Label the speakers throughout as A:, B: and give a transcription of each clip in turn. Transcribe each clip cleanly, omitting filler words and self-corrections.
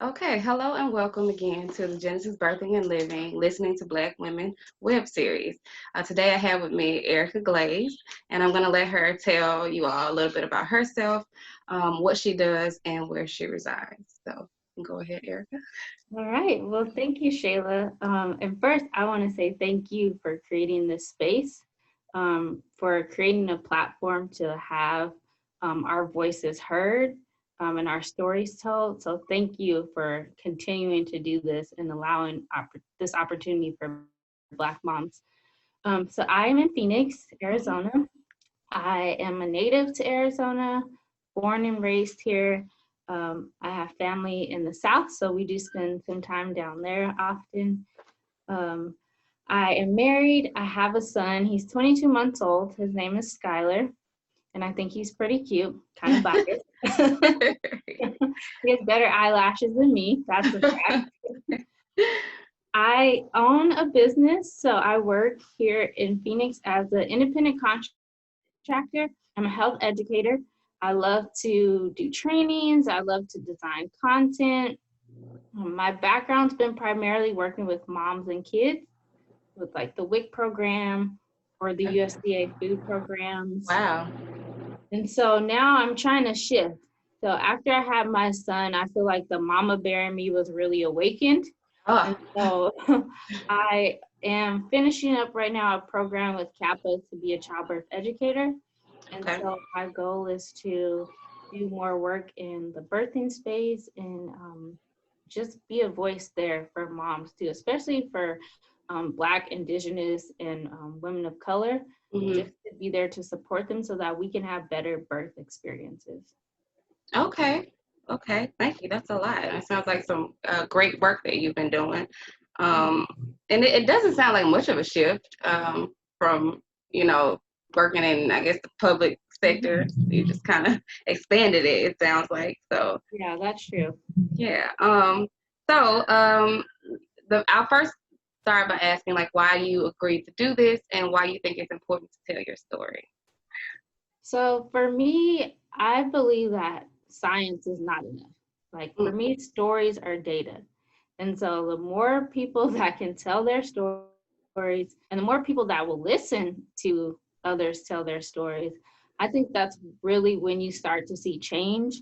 A: Okay, hello and welcome again to the Genesis Birthing and Living Listening to Black Women web series. Today I have with me Erica Glaze, and I'm going to let her tell you all a little bit about herself, what she does, and where she resides. So go ahead, Erica.
B: All right. Well, thank you, Shayla. And first, I want to say thank you for creating this space, for creating a platform to have our voices heard and our stories told. So, thank you for continuing to do this and allowing this opportunity for Black moms. So, I am in Phoenix, Arizona. I am a native to Arizona, born and raised here. I have family in the South, so we do spend some time down there often. Um, I am married. I have a son. He's 22 months old. His name is Skylar, and I think he's pretty cute, kind of biased. He has better eyelashes than me. That's a fact. I own a business, so I work here in Phoenix as an independent contractor. I'm a health educator. I love to do trainings. I love to design content. My background's been primarily working with moms and kids with like the WIC program or the USDA food programs.
A: Wow.
B: And so now I'm trying to shift. So after I had my son, I feel like the mama bear in me was really awakened.
A: Oh,
B: And so I am finishing up right now a program with CAPA to be a childbirth educator. And
A: okay.
B: so my goal is to do more work in the birthing space and just be a voice there for moms too, especially for Black, Indigenous, and women of color,
A: Hmm.
B: just to be there to support them so that we can have better birth experiences.
A: Okay. Okay. Thank you. That's a lot. It sounds like some great work that you've been doing. Um, and it doesn't sound like much of a shift from, you know, working in, I guess, the public sector. You just kind of expanded it, it sounds like. So,
B: Yeah, that's true.
A: yeah. So, I'll first start by asking, like, why you agreed to do this and why you think it's important to tell your story.
B: So for me, I believe that science is not enough. Like for
A: Mm,
B: me, stories are data. And so the more people that can tell their stories and the more people that will listen to others tell their stories, I think that's really when you start to see change.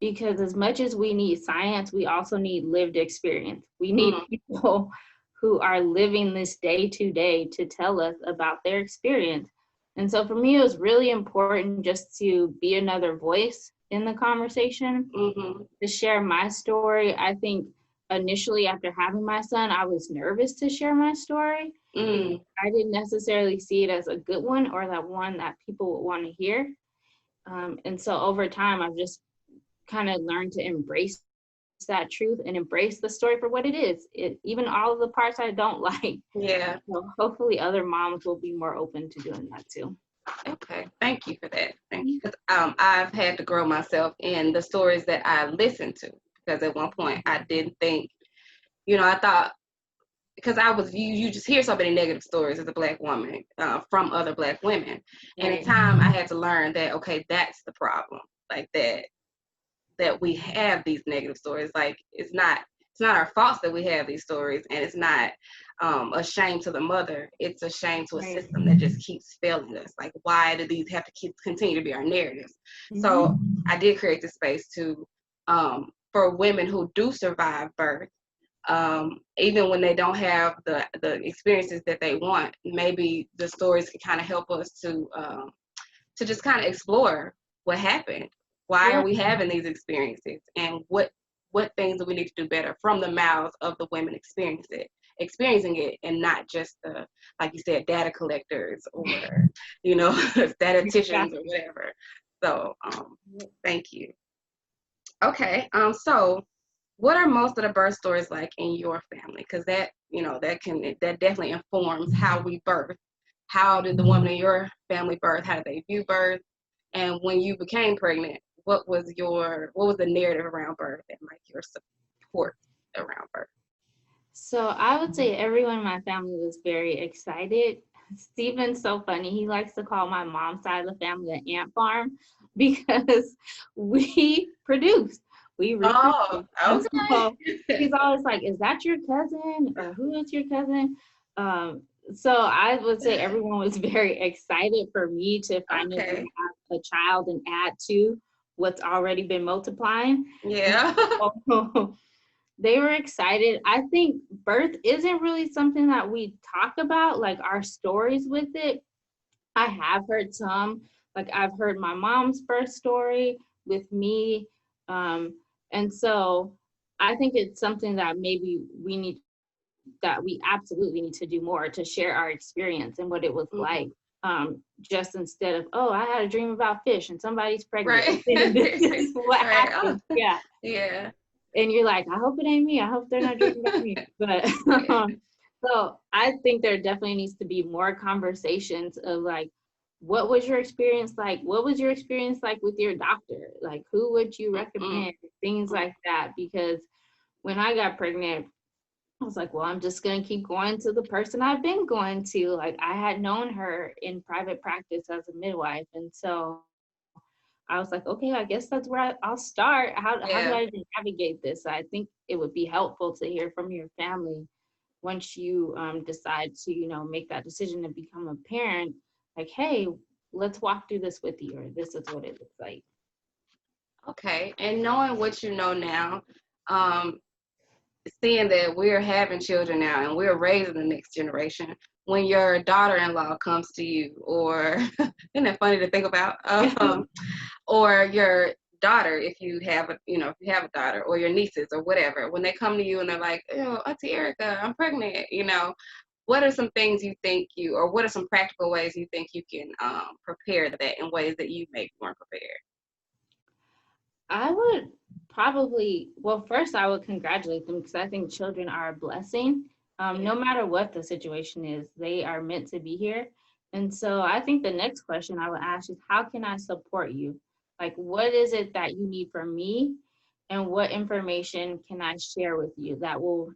B: Because as much as we need science, we also need lived experience. We need
A: mm,
B: people who are living this day to day to tell us about their experience. And so for me, it was really important just to be another voice in the conversation,
A: mm-hmm,
B: to share my story. I think initially after having my son, I was nervous to share my story because
A: mm,
B: I didn't necessarily see it as a good one or that one that people would want to hear. And so over time, I've just kind of learned to embrace that truth and embrace the story for what it is. Even all of the parts I don't like.
A: yeah.
B: So hopefully other moms will be more open to doing that too.
A: Okay, thank you for that. Thank you. 'Cause, I've had to grow myself in the stories that I listened to because at one point I didn't think, I thought because I was you just hear so many negative stories as a Black woman from other Black women, and in
B: Right.
A: time I had to learn that okay, that's the problem, like that we have these negative stories. Like it's not our fault that we have these stories, and it's not a shame to the mother. It's a shame to a
B: Right.
A: system that just keeps failing us. Like why do these have to continue to be our narratives? So
B: Mm-hmm.
A: I did create this space to for women who do survive birth. Even when they don't have the experiences that they want, maybe the stories can kind of help us to just kind of explore what happened. Why are
B: Yeah.
A: we having these experiences, and what things do we need to do better from the mouths of the women experiencing it, and not just the, like you said, data collectors or statisticians or
B: Exactly.
A: whatever. So thank you. Okay. So what are most of the birth stories like in your family? Because that definitely informs how we birth. How did the woman in your family birth? How did they view birth? And when you became pregnant, what was the narrative around birth and like your support around birth?
B: So I would say everyone in my family was very excited. Steven's so funny. He likes to call my mom's side of the family an ant farm because we produce. We recruit
A: Oh,
B: them. And
A: okay.
B: so he's always like, is that your cousin? Or who is your cousin? So I would say everyone was very excited for me to finally
A: Okay.
B: have a child and add to what's already been multiplying.
A: Yeah.
B: So they were excited. I think birth isn't really something that we talk about, like our stories with it. I have heard some, like I've heard my mom's birth story with me. And so I think it's something that maybe we absolutely need to do more to share our experience and what it was like. Just instead of, oh, I had a dream about fish and somebody's pregnant.
A: Right.
B: And this is what
A: Right. Oh,
B: happened. Yeah.
A: yeah.
B: And you're like, I hope it ain't me. I hope they're not dreaming about me. But so I think there definitely needs to be more conversations of like, what was your experience like? What was your experience like with your doctor? Like, who would you recommend? Things like that. Because when I got pregnant, I was like, well, I'm just going to keep going to the person I've been going to. Like, I had known her in private practice as a midwife. And so I was like, okay, I guess that's where I'll start. How do
A: Yeah.
B: I even navigate this? I think it would be helpful to hear from your family once you decide to, make that decision to become a parent. Like, hey, let's walk through this with you, or this is what it looks like.
A: Okay. And knowing what you know now, seeing that we're having children now and we're raising the next generation, when your daughter-in-law comes to you, or isn't that funny to think about? Or your daughter, if you have a daughter, or your nieces or whatever, when they come to you and they're like, oh, Auntie Erica, I'm pregnant, what are some things you think or what are some practical ways you think you can prepare that in ways that you maybe weren't prepared?
B: I would probably, well, first I would congratulate them because I think children are a blessing. No matter what the situation is, they are meant to be here. And so I think the next question I would ask is, how can I support you? Like, what is it that you need from me? And what information can I share with you that will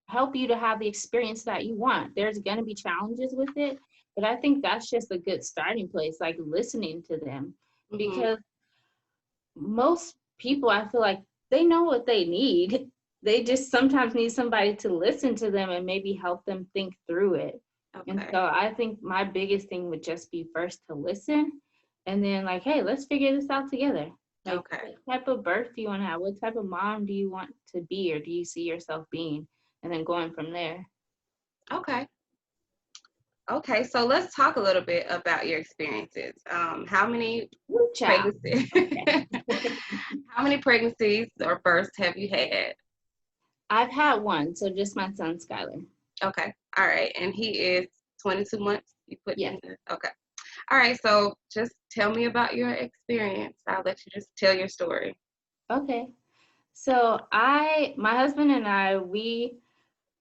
B: help you to have the experience that you want? There's going to be challenges with it, but I think that's just a good starting place, like listening to them. Because most people, I feel like they know what they need. They just sometimes need somebody to listen to them and maybe help them think through it. Okay. And so I think my biggest thing would just be first to listen, and then like, hey, let's figure this out together. Like, what type of birth do you want to have? What type of mom do you want to be, or do you see yourself being? And then going from there.
A: Okay, so let's talk a little bit about your experiences. How many pregnancies? How many pregnancies or births have you had?
B: I've had one, so just my son, Skylar.
A: Okay, all right, and he is 22 months. You put
B: in
A: there. Okay, all right. So just tell me about your experience. I'll let you just tell your story.
B: Okay, so my husband and I, we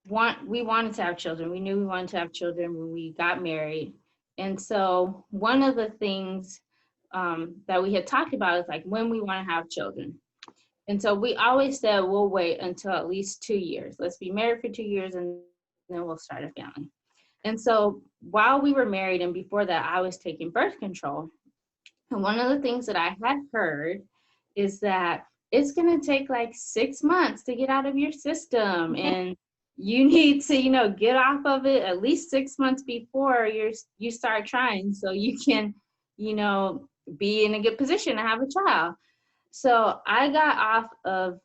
B: wanted to have children. We knew we wanted to have children when we got married. And so one of the things that we had talked about is like when we want to have children. And so we always said, we'll wait until at least 2 years. Let's be married for 2 years and then we'll start a family. And so while we were married and before that, I was taking birth control. And one of the things that I had heard is that it's going to take like 6 months to get out of your system. And you need to, get off of it at least 6 months before you start trying so you can, be in a good position to have a child. So I got off of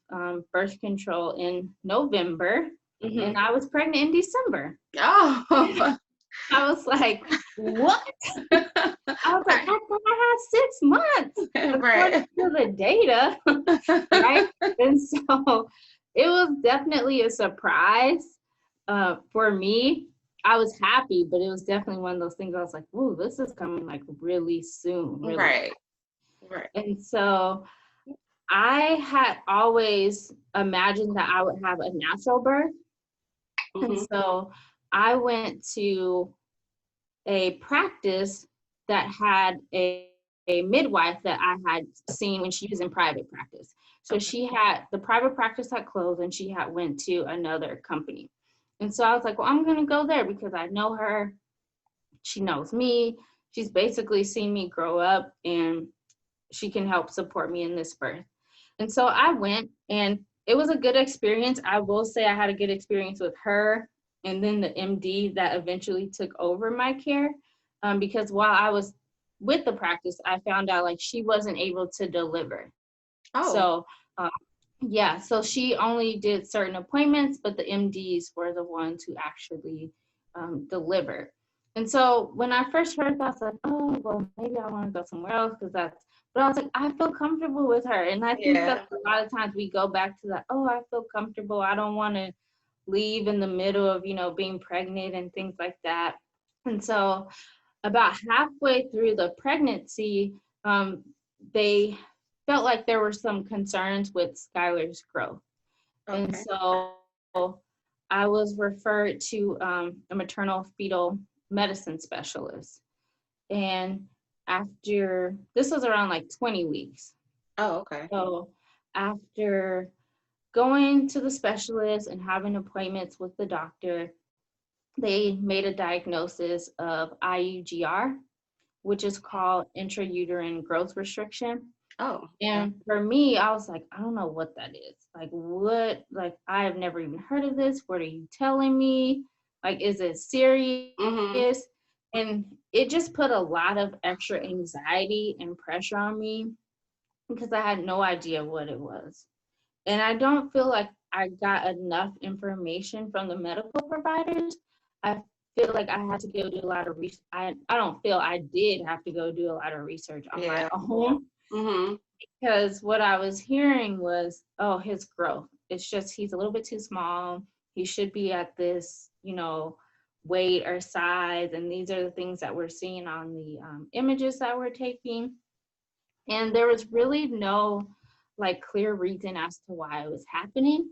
B: birth control in November, and I was pregnant in December.
A: Oh.
B: I was like, what? I was like, I thought I had 6 months according to the data, right? And so it was definitely a surprise for me. I was happy, but it was definitely one of those things I was like, ooh, this is coming like really soon. Really.
A: Right.
B: And so I had always imagined that I would have a natural birth. And so I went to a practice that had a midwife that I had seen when she was in private practice. So she had, the private practice had closed and she had went to another company. And so I was like, well, I'm going to go there because I know her. She knows me. She's basically seen me grow up and she can help support me in this birth. And so I went, and it was a good experience. I will say I had a good experience with her and then the MD that eventually took over my care, because while I was with the practice, I found out like she wasn't able to deliver.
A: Oh.
B: So yeah, so she only did certain appointments, but the MDs were the ones who actually delivered. And so when I first heard that, I was like, oh, well, maybe I want to go somewhere else because that's, but I was like, I feel comfortable with her. And I think that a lot of times we go back to that, oh, I feel comfortable. I don't want to leave in the middle of, being pregnant and things like that. And so about halfway through the pregnancy, they felt like there were some concerns with Skylar's growth. Okay. And so I was referred to a maternal fetal medicine specialist. And after, this was around like 20 weeks.
A: Oh, okay.
B: So after going to the specialist and having appointments with the doctor, they made a diagnosis of IUGR, which is called intrauterine growth restriction.
A: Oh.
B: And for me, I was like, I don't know what that is. Like, what? Like, I have never even heard of this. What are you telling me? Like, is it serious? Mm-hmm. And it just put a lot of extra anxiety and pressure on me because I had no idea what it was. And I don't feel like I got enough information from the medical providers. I feel like I had to go do a lot of research. I don't feel I did have to go do a lot of research on my own. Mm-hmm. Because what I was hearing was, oh, his growth. It's just, he's a little bit too small. He should be at this, weight or size. And these are the things that we're seeing on the images that we're taking. And there was really no clear reason as to why it was happening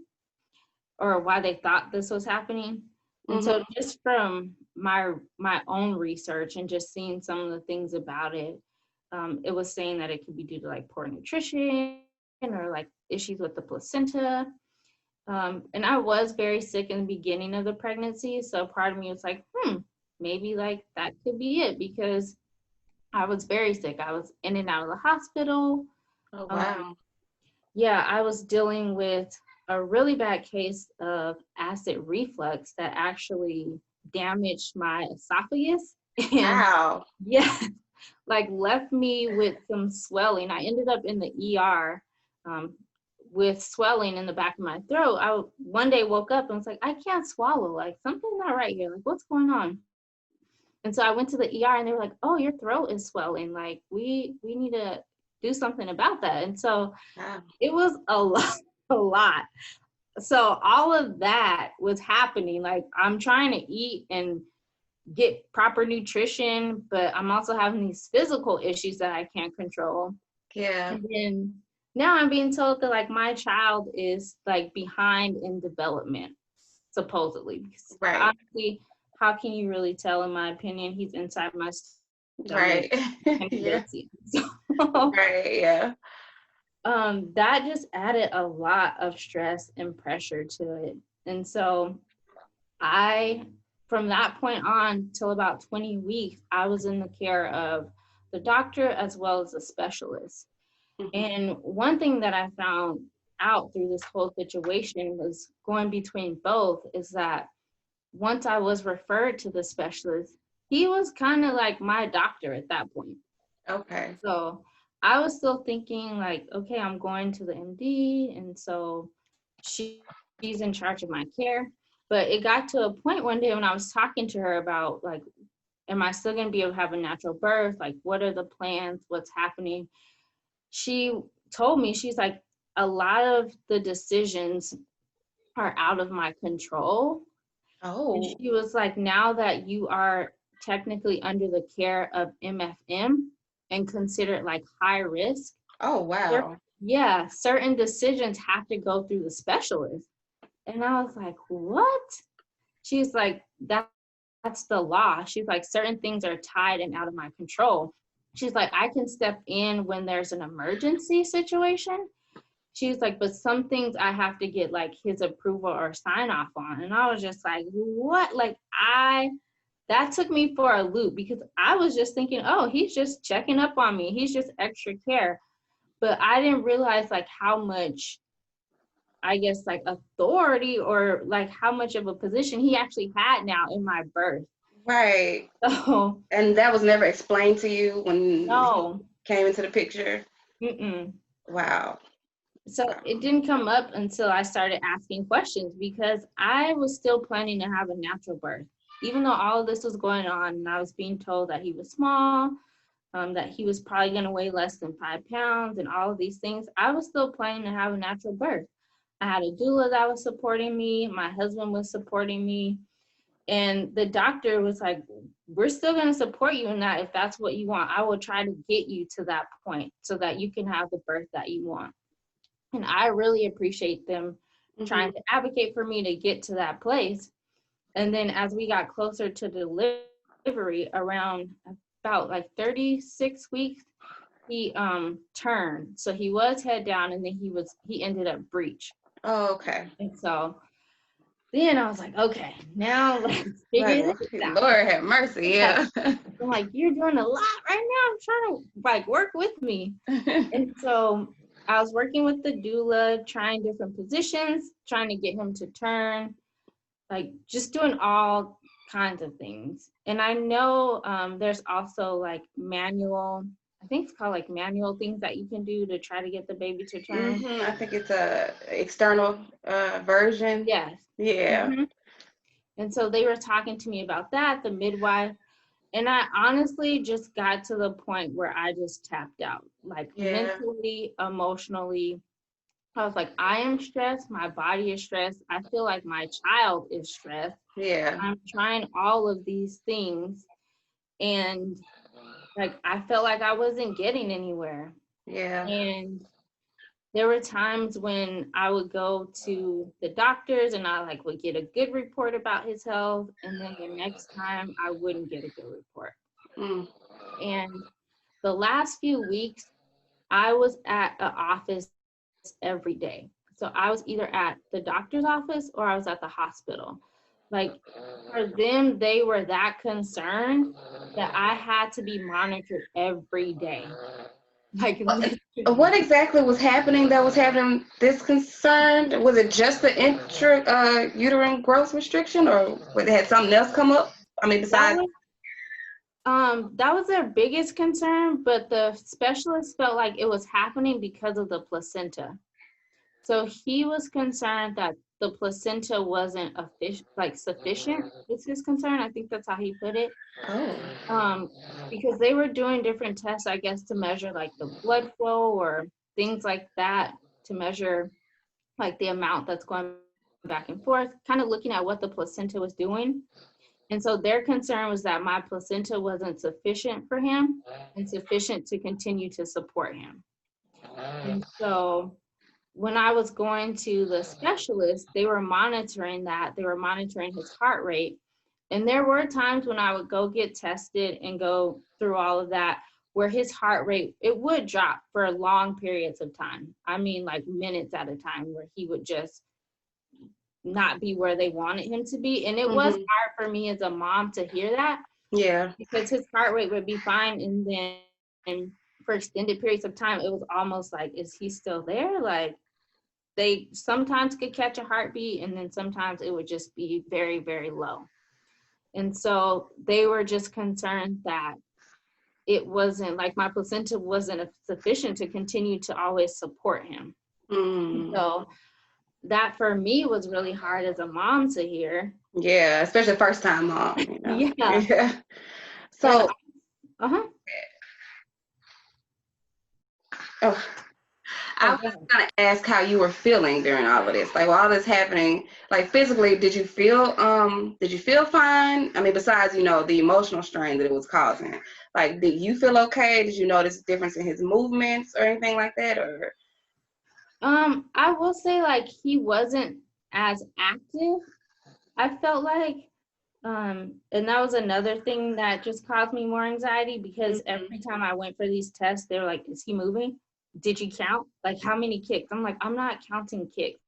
B: or why they thought this was happening. And mm-hmm. So just from my own research and just seeing some of the things about it, it was saying that it could be due to poor nutrition or issues with the placenta. And I was very sick in the beginning of the pregnancy. So part of me was like, maybe that could be it, because I was very sick. I was in and out of the hospital.
A: Oh, wow.
B: Yeah, I was dealing with a really bad case of acid reflux that actually damaged my esophagus. And
A: wow.
B: Yeah, left me with some swelling. I ended up in the ER with swelling in the back of my throat. I one day woke up and was like, I can't swallow. Something's not right here. What's going on? And so I went to the ER and they were like, oh, your throat is swelling. We need to do something about that. And so It was a lot. So all of that was happening. I'm trying to eat and get proper nutrition, but I'm also having these physical issues that I can't control.
A: Yeah.
B: And then now I'm being told that my child is behind in development, supposedly. Because
A: right.
B: Honestly, how can you really tell? In my opinion, he's inside my stomach.
A: Right.
B: Yeah.
A: Right. Yeah.
B: That just added a lot of stress and pressure to it. And so from that point on till about 20 weeks, I was in the care of the doctor as well as a specialist. Mm-hmm. And one thing that I found out through this whole situation was going between both is that once I was referred to the specialist, he was kind of like my doctor at that point.
A: Okay.
B: So I was still thinking okay, I'm going to the MD, and so she's in charge of my care. But it got to a point one day when I was talking to her about am I still going to be able to have a natural birth? What are the plans? What's happening? She told me, she's like, a lot of the decisions are out of my control.
A: Oh.
B: And she was like, now that you are technically under the care of MFM and considered high risk.
A: Oh, wow.
B: Certain decisions have to go through the specialist. And I was like, what? She's like, that's the law. She's like, certain things are tied and out of my control. She's like, I can step in when there's an emergency situation. She's like, but some things I have to get his approval or sign off on. And I was just like, what? That took me for a loop, because I was just thinking, oh, he's just checking up on me. He's just extra care. but I didn't realize like how much, I guess, like authority or like how much of a position he actually had now in my birth.
A: Right.
B: So.
A: And that was never explained to you when
B: No.
A: he came into the picture?
B: Mm-mm.
A: Wow.
B: So it didn't come up until I started asking questions, because I was still planning to have a natural birth. Even though all of this was going on and I was being told that he was small, that he was probably going to weigh less than 5 pounds and all of these things, I was still planning to have a natural birth. I had a doula that was supporting me. My husband was supporting me. And the doctor was like, we're still going to support you in that. If that's what you want, I will try to get you to that point so that you can have the birth that you want. And I really appreciate them trying to advocate for me to get to that place. And then as we got closer to delivery, around about like 36 weeks, he turned. So he was head down, and then he ended up breech.
A: Oh, okay.
B: And so then I was like, okay, now let's figure this out.
A: Lord have mercy, yeah.
B: I'm like, you're doing a lot right now. I'm trying to like work with me. And so I was working with the doula, trying different positions, trying to get him to turn, like just doing all kinds of things. And I know there's also like manual, I think it's called like manual things that you can do to try to get the baby to turn.
A: I think it's a external version.
B: Yes.
A: Yeah.
B: And so they were talking to me about that, the midwife. And I honestly just got to the point where I just tapped out, like mentally, emotionally. I was like, I am stressed. My body is stressed. I feel like my child is stressed.
A: Yeah.
B: I'm trying all of these things. And like, I felt like I wasn't getting anywhere.
A: Yeah.
B: And there were times when I would go to the doctors and I like would get a good report about his health. And then the next time I wouldn't get a good report. And the last few weeks, I was at an office every day. So I was either at the doctor's office or I was at the hospital. Like for them, they were that concerned that I had to be monitored every day. Like
A: what exactly was happening that was having this concern? Was it just the intrauterine growth restriction, or had something else come up? I mean, besides.
B: That was their biggest concern, but the specialist felt like it was happening because of the placenta. So he was concerned that the placenta wasn't sufficient, is his concern. I think that's how he put it. Because they were doing different tests, I guess, to measure like the blood flow or things like that, to measure like the amount that's going back and forth, kind of looking at what the placenta was doing. And so their concern was that my placenta wasn't sufficient for him and sufficient to continue to support him. And so when I was going to the specialist, they were monitoring that. They were monitoring his heart rate. And there were times when I would go get tested and go through all of that, where his heart rate, it would drop for long periods of time. I mean, like minutes at a time, where he would just not be where they wanted him to be. And it was hard for me as a mom to hear that.
A: Yeah.
B: Because his heart rate would be fine. And then for extended periods of time, it was almost like, is he still there? Like, they sometimes could catch a heartbeat, and then sometimes it would just be very, very low. And so they were just concerned that it wasn't like my placenta wasn't sufficient to continue to always support him. So that for me was really hard as a mom to hear.
A: Yeah, especially first time mom. You know?
B: Yeah.
A: So. I was gonna ask how you were feeling during all of this. Like, while all this happening, like physically, did you feel fine? I mean, besides, the emotional strain that it was causing. Like, did you feel okay? Did you notice a difference in his movements or anything like that? Or
B: I will say, like, he wasn't as active. I felt like, and that was another thing that just caused me more anxiety, because every time I went for these tests, they were like, is he moving? Did you count? Like, how many kicks? I'm like, I'm not counting kicks.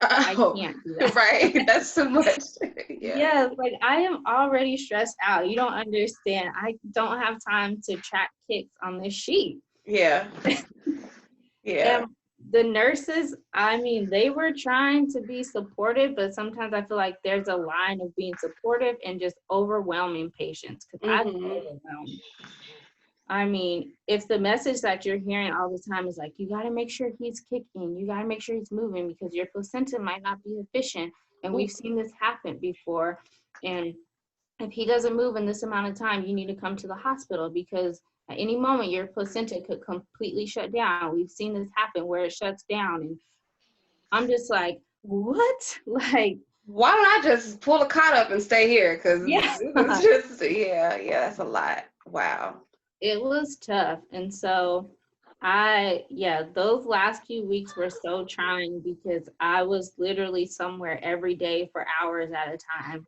B: I can't do that.
A: Right, that's too much.
B: Yeah, like, I am already stressed out. You don't understand. I don't have time to track kicks on this sheet.
A: Yeah. Yeah.
B: And the nurses, I mean, they were trying to be supportive, but sometimes I feel like there's a line of being supportive and just overwhelming patients, because I feel
A: Mm-hmm.
B: overwhelmed. I mean, if the message that you're hearing all the time is like, you got to make sure he's kicking, you got to make sure he's moving because your placenta might not be efficient. And we've seen this happen before. And if he doesn't move in this amount of time, you need to come to the hospital because at any moment your placenta could completely shut down. We've seen this happen where it shuts down. And I'm just like, what? Like,
A: why don't I just pull a cot up and stay here? Because
B: yeah.
A: it's just, yeah, that's a lot. Wow.
B: It was tough. And so those last few weeks were so trying because I was literally somewhere every day for hours at a time.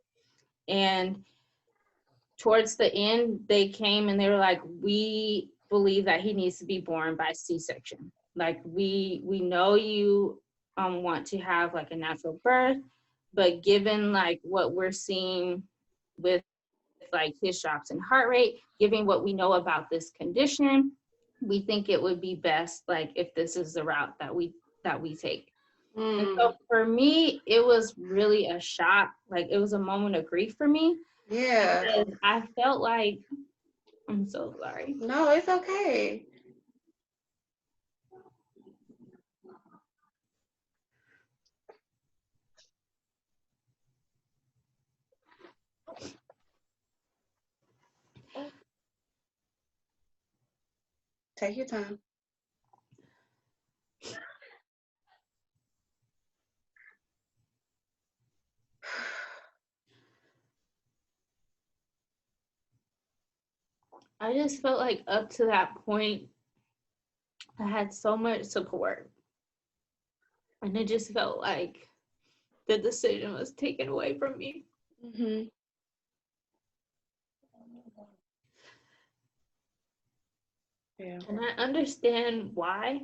B: And towards the end, they came and they were like, we believe that he needs to be born by C-section. Like, we know you want to have like a natural birth, but given like what we're seeing with like his drops in heart rate, given what we know about this condition, we think it would be best like if this is the route that we take. And so for me, it was really a shock. Like, it was a moment of grief for me.
A: Yeah.
B: Because I felt like, I'm so sorry.
A: No, it's okay. Take your time.
B: I just felt like up to that point, I had so much support. And it just felt like the decision was taken away from me.
A: Mm-hmm. Yeah.
B: And I understand why.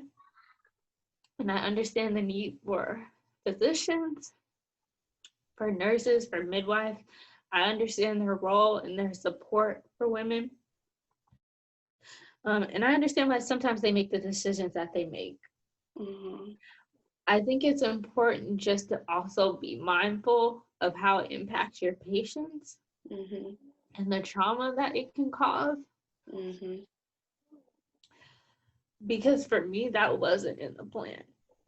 B: And I understand the need for physicians, for nurses, for midwives. I understand their role and their support for women. And I understand why sometimes they make the decisions that they make.
A: Mm-hmm.
B: I think it's important just to also be mindful of how it impacts your patients
A: Mm-hmm.
B: and the trauma that it can cause.
A: Mm-hmm.
B: Because for me, that wasn't in the plan.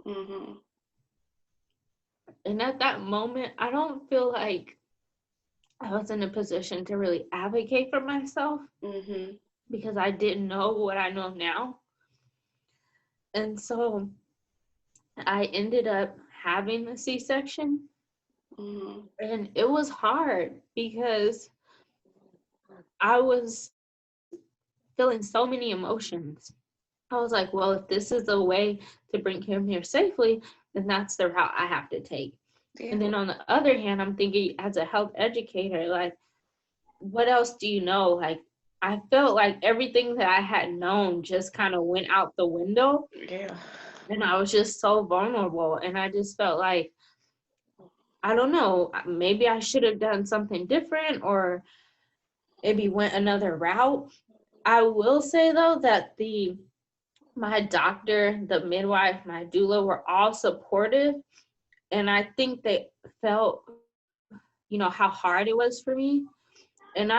A: Mm-hmm.
B: And at that moment, I don't feel like I was in a position to really advocate for myself
A: Mm-hmm.
B: because I didn't know what I know now. And so I ended up having a C-section.
A: Mm-hmm.
B: And it was hard because I was feeling so many emotions. I was like, well, if this is a way to bring him here safely, then that's the route I have to take.
A: Yeah.
B: And then on the other hand, I'm thinking as a health educator, like, what else do you know? Like, I felt like everything that I had known just kind of went out the window.
A: Yeah.
B: And I was just so vulnerable. And I just felt like, I don't know, maybe I should have done something different or maybe went another route. I will say, though, that my doctor, the midwife, my doula were all supportive. And I think they felt, how hard it was for me. And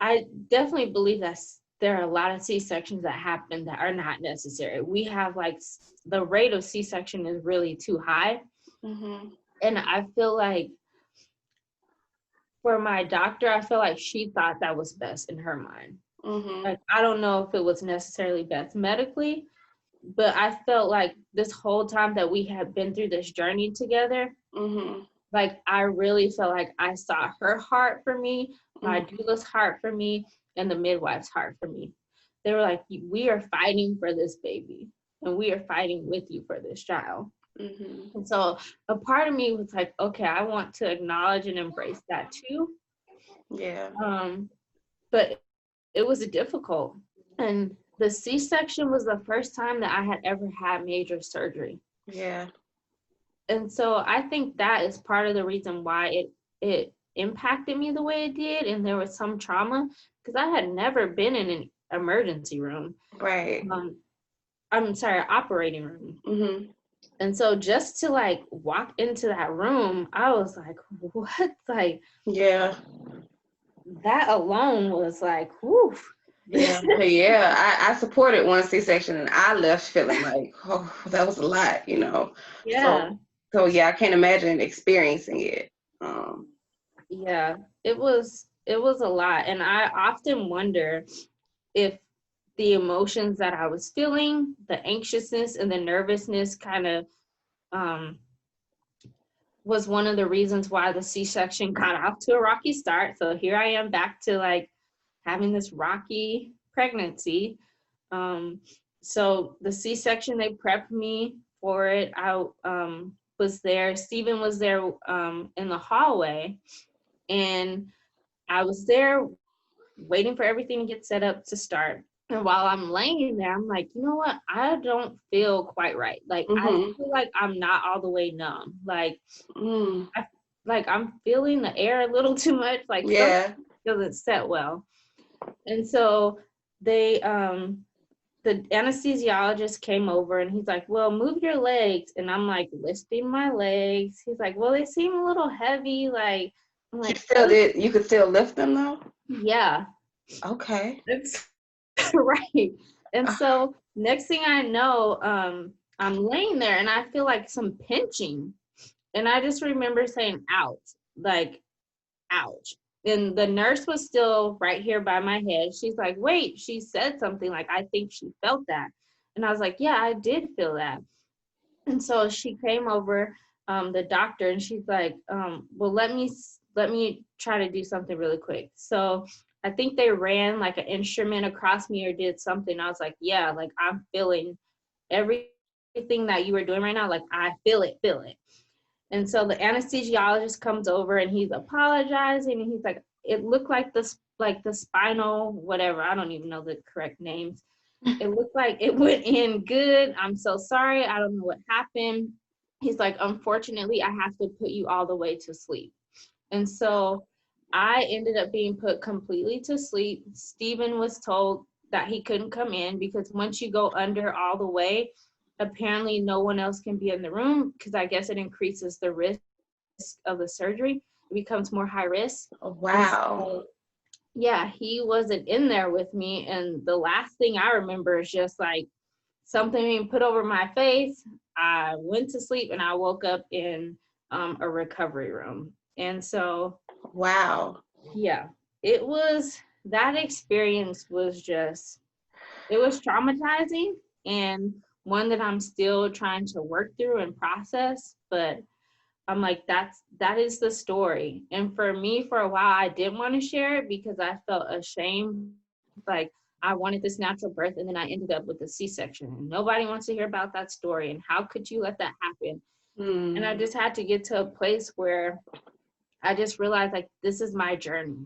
B: I definitely believe that there are a lot of C-sections that happen that are not necessary. We have like the rate of C-section is really too high.
A: Mm-hmm.
B: And I feel like for my doctor, I feel like she thought that was best in her mind.
A: Mm-hmm.
B: Like, I don't know if it was necessarily best medically, but I felt like this whole time that we had been through this journey together,
A: Mm-hmm.
B: like, I really felt like I saw her heart for me, my doula's heart for me, and the midwife's heart for me. They were like, we are fighting for this baby, and we are fighting with you for this child.
A: Mm-hmm.
B: And so a part of me was like, okay, I want to acknowledge and embrace that too.
A: Yeah.
B: But it was difficult. And the C-section was the first time that I had ever had major surgery.
A: Yeah.
B: And so I think that is part of the reason why it impacted me the way it did. And there was some trauma because I had never been in an emergency room.
A: Right.
B: operating room.
A: Mm-hmm.
B: And so just to like walk into that room, I was like, what? Like,
A: Yeah.
B: that alone was like, whew.
A: Yeah. Yeah. I supported one C-section and I left feeling like, oh, that was a lot, you know.
B: Yeah.
A: So yeah, I can't imagine experiencing it.
B: Yeah. It was a lot. And I often wonder if the emotions that I was feeling, the anxiousness and the nervousness kind of was one of the reasons why the C-section got off to a rocky start. So here I am back to like having this rocky pregnancy. So the C-section, they prepped me for it. I was there. Stephen was there in the hallway, and I was there waiting for everything to get set up to start. And while I'm laying there, I'm like, you know what? I don't feel quite right. Like, I feel like I'm not all the way numb. Like, I'm feeling the air a little too much. Like, something doesn't set well. And so they, the anesthesiologist came over and he's like, well, move your legs. And I'm like, lifting my legs. He's like, well, they seem a little heavy. Like, I'm like,
A: you could still lift them though?
B: Yeah.
A: Okay.
B: It's right. And so next thing I know, I'm laying there and I feel like some pinching. And I just remember saying, ouch, like, ouch. And the nurse was still right here by my head. She's like, wait, she said something like, I think she felt that. And I was like, yeah, I did feel that. And so she came over, the doctor, and she's like, well, let me try to do something really quick. So I think they ran like an instrument across me or did something. I was like, yeah, like I'm feeling everything that you were doing right now. Like I feel it. And so the anesthesiologist comes over and he's apologizing and he's like, it looked like the spinal, whatever. I don't even know the correct names. It looked like it went in good. I'm so sorry. I don't know what happened. He's like, unfortunately, I have to put you all the way to sleep. And so I ended up being put completely to sleep. Stephen was told that he couldn't come in because once you go under all the way, apparently no one else can be in the room because I guess it increases the risk of the surgery. It becomes more high risk.
A: Wow.
B: Yeah, he wasn't in there with me. And the last thing I remember is just like something being put over my face. I went to sleep and I woke up in a recovery room. And so,
A: wow.
B: Yeah, that experience was it was traumatizing and one that I'm still trying to work through and process. But I'm like, that is the story. And for me, for a while, I didn't want to share it because I felt ashamed. Like I wanted this natural birth and then I ended up with a C-section. And nobody wants to hear about that story. And how could you let that happen? And I just had to get to a place where I just realized like, this is my journey.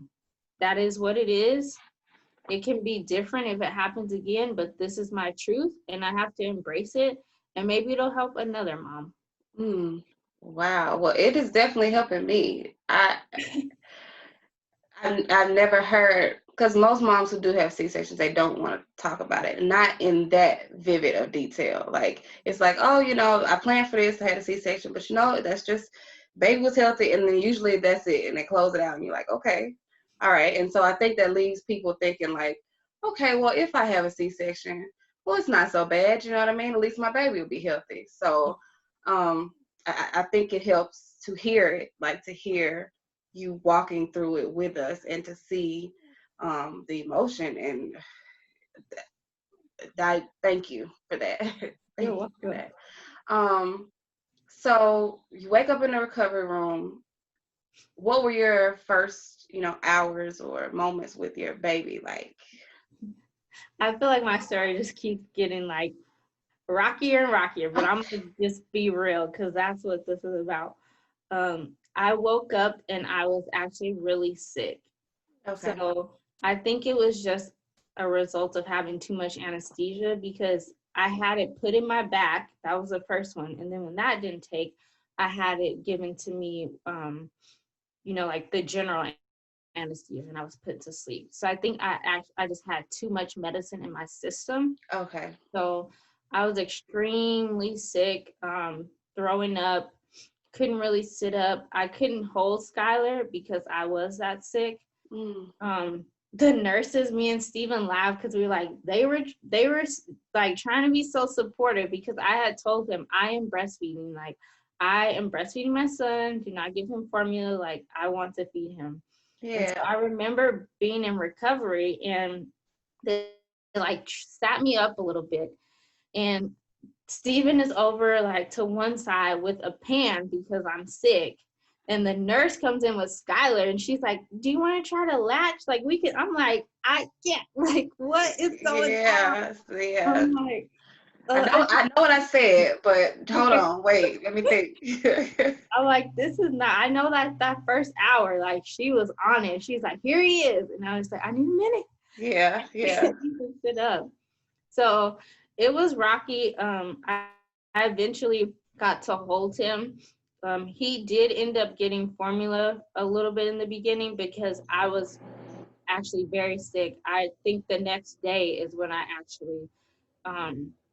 B: That is what it is. It can be different if it happens again, but this is my truth and I have to embrace it. And maybe it'll help another mom.
A: Wow. Well, it is definitely helping me. I've never heard, because most moms who do have C-sections, they don't want to talk about it, not in that vivid of detail. Like, it's like, oh, you know, I planned for this, I had a C-section, but you know, that's just, baby was healthy, and then usually that's it, and they close it out, and you're like, okay, all right. And so I think that leaves people thinking like, okay, well, if I have a C-section, well, it's not so bad, you know what I mean? At least my baby will be healthy. So I think it helps to hear it, like to hear you walking through it with us and to see the emotion, and I thank you for that. Thank you for that. So you wake up in the recovery room. What were your first, hours or moments with your baby like?
B: I feel like my story just keeps getting like rockier and rockier, but I'm gonna just be real because that's what this is about. I woke up and I was actually really sick. Okay. So I think it was just a result of having too much anesthesia because I had it put in my back. That was the first one. And then when that didn't take, I had it given to me, like the general anesthesia, and I was put to sleep. So I think I just had too much medicine in my system.
A: Okay.
B: So I was extremely sick, throwing up, couldn't really sit up. I couldn't hold Skylar because I was that sick. The nurses, me and Steven laughed because we were like, they were like trying to be so supportive because I had told them I am breastfeeding. Like, I am breastfeeding my son. Do not give him formula. Like, I want to feed him. And so I remember being in recovery, and they like sat me up a little bit, and Steven is over like to one side with a pan because I'm sick. And the nurse comes in with Skylar, and she's like, do you want to try to latch? Like, we can. I'm like, I can't. Like, what is going on? I'm like,
A: I know what I said, but hold on, wait, let me think.
B: I'm like, this is not. I know that first hour, like, she was on it. She's like, here he is, and I was like, I need a minute.
A: Yeah.
B: You can sit up. So it was rocky. I eventually got to hold him. He did end up getting formula a little bit in the beginning because I was actually very sick. I think the next day is when I actually,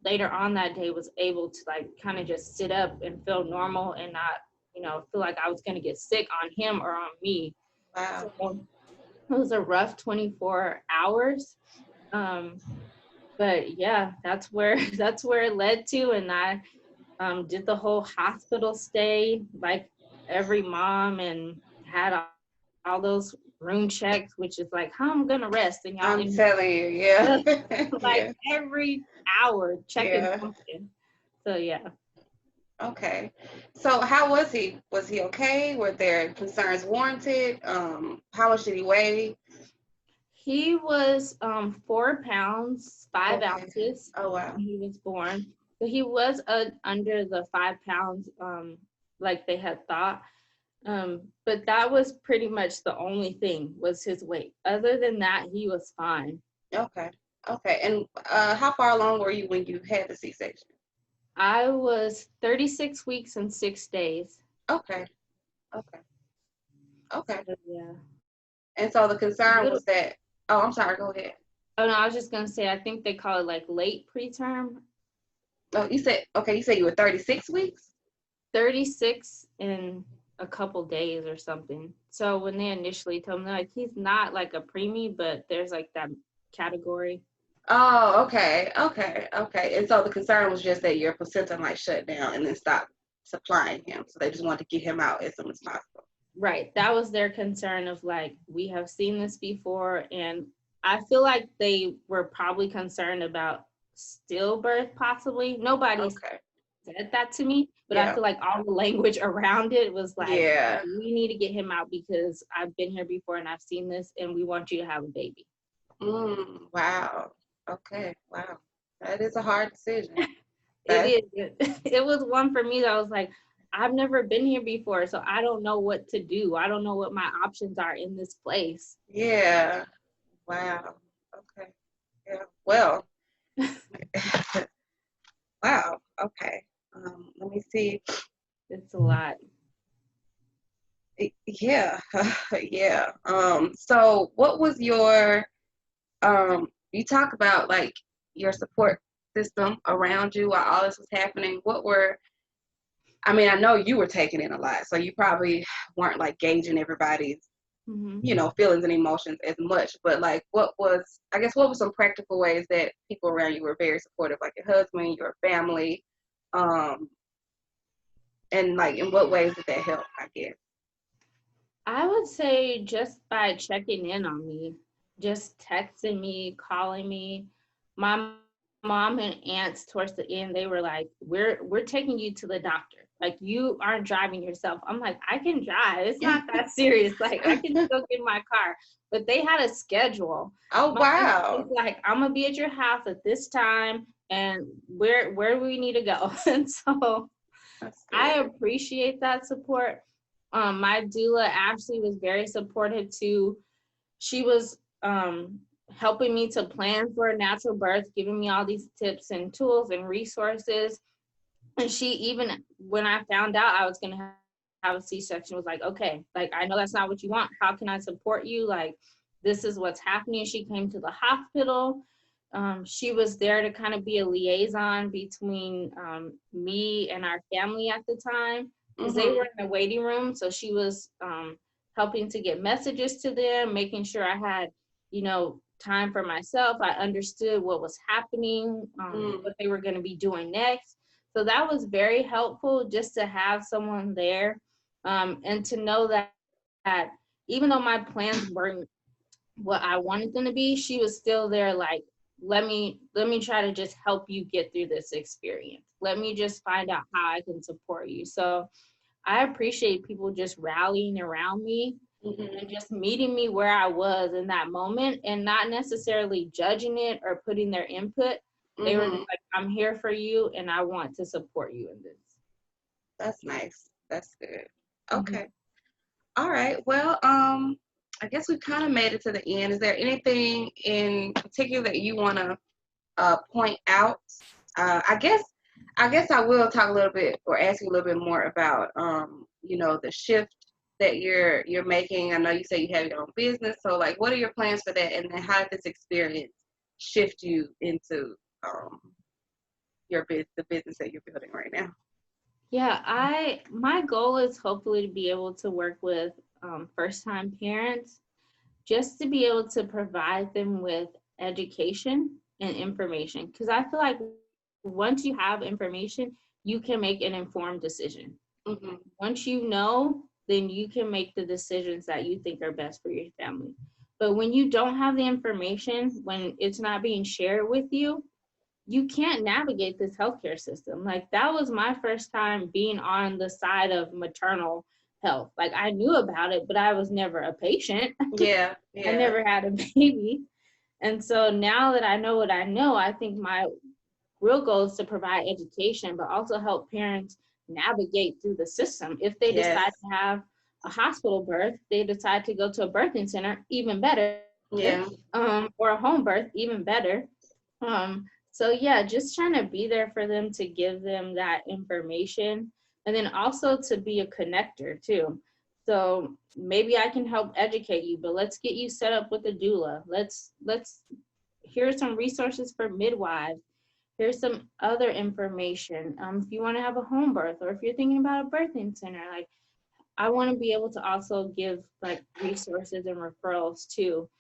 B: later on that day, was able to like kind of just sit up and feel normal and not, feel like I was going to get sick on him or on me.
A: Wow.
B: So it was a rough 24 hours. But yeah, that's where it led to. And I did the whole hospital stay like every mom, and had all those room checks, which is like how I'm gonna rest. And y'all,
A: I'm telling you, yeah.
B: like every hour checking something. So yeah.
A: Okay. So how was he? Was he okay? Were there concerns warranted? How much did he weigh?
B: He was 4 pounds 5
A: Okay.
B: ounces
A: Oh wow.
B: when he was born. So he was under the 5 pounds, like they had thought. But that was pretty much the only thing, was his weight. Other than that, he was fine.
A: Okay. Okay. And how far along were you when you had the C-section?
B: I was 36 weeks and 6 days.
A: Okay. Okay. Okay.
B: So, yeah.
A: And so the concern was that, oh, I'm sorry, go ahead.
B: Oh no, I was just gonna say, I think they call it like late preterm.
A: Oh, you said you were 36 weeks?
B: 36 in a couple days or something. So when they initially told me, like, he's not like a preemie, but there's like that category.
A: Oh, okay. And so the concern was just that your placenta might shut down and then stop supplying him. So they just wanted to get him out as soon as possible.
B: Right. That was their concern of like, we have seen this before. And I feel like they were probably concerned about stillbirth, possibly. Nobody said that to me, but I feel like all the language around it was like, we need to get him out because I've been here before and I've seen this, and we want you to have a baby.
A: Wow. Okay. Wow. That is a hard decision.
B: It is. It was one for me that I was like, I've never been here before, so I don't know what to do. I don't know what my options are in this place.
A: Yeah. Wow. Okay. Yeah. Well. Wow. Okay. Let me see.
B: It's a lot.
A: Yeah. Yeah. So what was your, you talk about like your support system around you while all this was happening. I mean, I know you were taking in a lot, so you probably weren't like gauging everybody's, feelings and emotions as much, but like what were some practical ways that people around you were very supportive, like your husband, your family, and like in what ways did that help, I guess?
B: I would say just by checking in on me, just texting me, calling me. My mom and aunts towards the end, they were like, we're taking you to the doctor. Like, you aren't driving yourself. I'm like, I can drive. It's not that serious. Like, I can still get in my car. But they had a schedule.
A: Oh, wow.
B: It's like, I'm gonna be at your house at this time, and where do we need to go? And so I appreciate that support. My doula Ashley was very supportive too. She was helping me to plan for a natural birth, giving me all these tips and tools and resources. And she, even when I found out I was gonna have a C-section, was like, okay, like, I know that's not what you want. How can I support you? Like, this is what's happening. She came to the hospital. She was there to kind of be a liaison between me and our family at the time, because they were in the waiting room. So she was helping to get messages to them, making sure I had, time for myself. I understood what was happening, what they were going to be doing next. So that was very helpful, just to have someone there, and to know that even though my plans weren't what I wanted them to be, she was still there, like, let me try to just help you get through this experience. Let me just find out how I can support you. So I appreciate people just rallying around me and just meeting me where I was in that moment, and not necessarily judging it or putting their input. They were just like, I'm here for you and I want to support you in this.
A: That's nice. That's good. Okay. All right. Well, I guess we've kind of made it to the end. Is there anything in particular that you want to point out? I guess I will talk a little bit, or ask you a little bit more about the shift that you're making. I know you say you have your own business, so like, what are your plans for that, and then how did this experience shift you into the business that you're building right now?
B: Yeah, my goal is hopefully to be able to work with first-time parents, just to be able to provide them with education and information. Because I feel like once you have information, you can make an informed decision. Once you know, then you can make the decisions that you think are best for your family. But when you don't have the information, when it's not being shared with you, you can't navigate this healthcare system. Like, that was my first time being on the side of maternal health. Like, I knew about it, but I was never a patient.
A: Yeah.
B: I never had a baby. And so now that I know what I know, I think my real goal is to provide education, but also help parents navigate through the system. If they decide to have a hospital birth, they decide to go to a birthing center, even better.
A: Yeah.
B: Or a home birth, even better. So yeah, just trying to be there for them, to give them that information, and then also to be a connector too. So maybe I can help educate you, but let's get you set up with a doula. Let's here's some resources for midwives. Here's some other information. If you want to have a home birth, or if you're thinking about a birthing center, like, I want to be able to also give like resources and referrals too,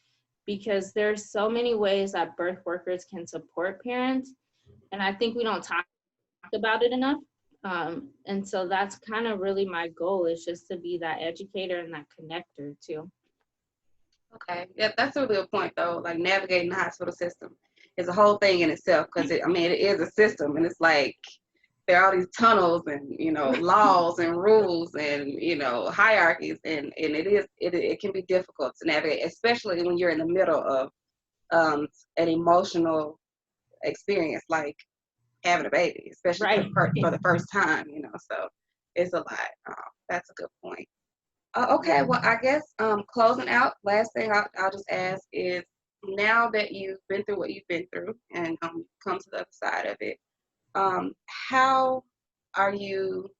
B: because there's so many ways that birth workers can support parents, and I think we don't talk about it enough. And so that's kind of really my goal, is just to be that educator and that connector too.
A: Okay. Yeah, that's a real point though. Like, navigating the hospital system is a whole thing in itself, because it is a system, and it's like there are all these tunnels and laws and rules and hierarchies, and it can be difficult to navigate, especially when you're in the middle of an emotional experience like having a baby, especially for the first time. So it's a lot. That's a good point. Okay, well, I guess closing out, last thing I'll just ask is, now that you've been through what you've been through and come to the other side of it, how are you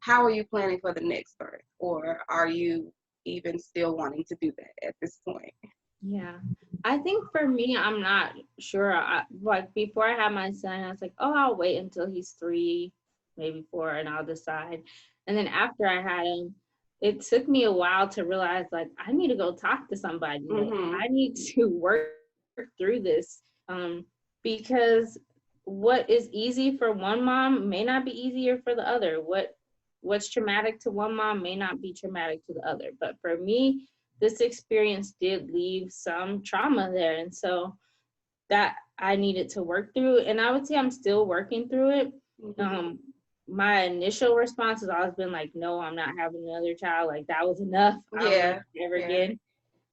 A: planning for the next birth, or are you even still wanting to do that at this point?
B: Yeah, I think for me, I'm not sure. Like, before I had my son, I was like, oh, I'll wait until he's 3, maybe 4, and I'll decide. And then after I had him, it took me a while to realize, like, I need to go talk to somebody. Like, I need to work through this, because what is easy for one mom may not be easier for the other. What's traumatic to one mom may not be traumatic to the other. But for me, this experience did leave some trauma there. And so that I needed to work through. And I would say I'm still working through it. My initial response has always been like, no, I'm not having another child. Like, that was enough. Never again.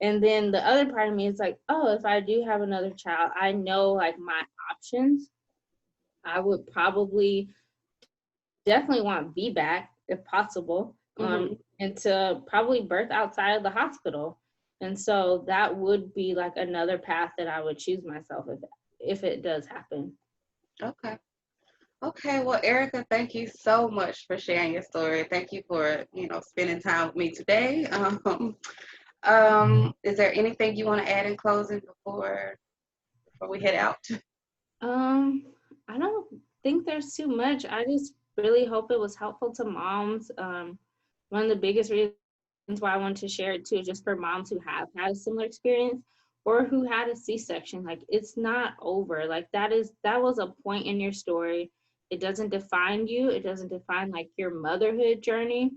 B: And then the other part of me is like, oh, if I do have another child, I know like my options. I would probably definitely want VBAC if possible, and to probably birth outside of the hospital. And so that would be like another path that I would choose myself if it does happen.
A: Okay, well, Erica, thank you so much for sharing your story. Thank you for spending time with me today. Is there anything you want to add in closing before before we head out?
B: I don't think there's too much. I just really hope it was helpful to moms. One of the biggest reasons why I wanted to share it too is just for moms who have had a similar experience or who had a C-section. Like, it's not over. Like, that was a point in your story. It doesn't define you. It doesn't define like your motherhood journey.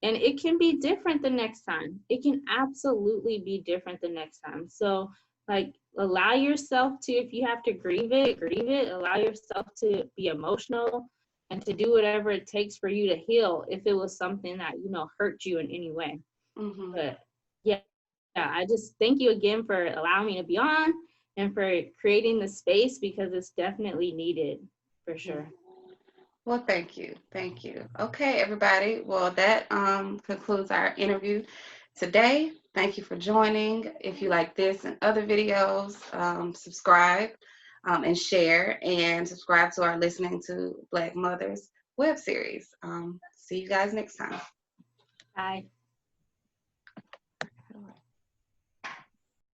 B: And it can be different the next time. It can absolutely be different the next time. So, like, allow yourself to, if you have to grieve it, allow yourself to be emotional and to do whatever it takes for you to heal if it was something that, hurt you in any way.
A: Mm-hmm.
B: But yeah, I just thank you again for allowing me to be on and for creating the space, because it's definitely needed for sure.
A: Well, thank you. Thank you. Okay, everybody. Well, that concludes our interview today. Thank you for joining. If you like this and other videos, subscribe and share, and subscribe to our Listening to Black Mothers web series. See you guys next time.
B: Bye.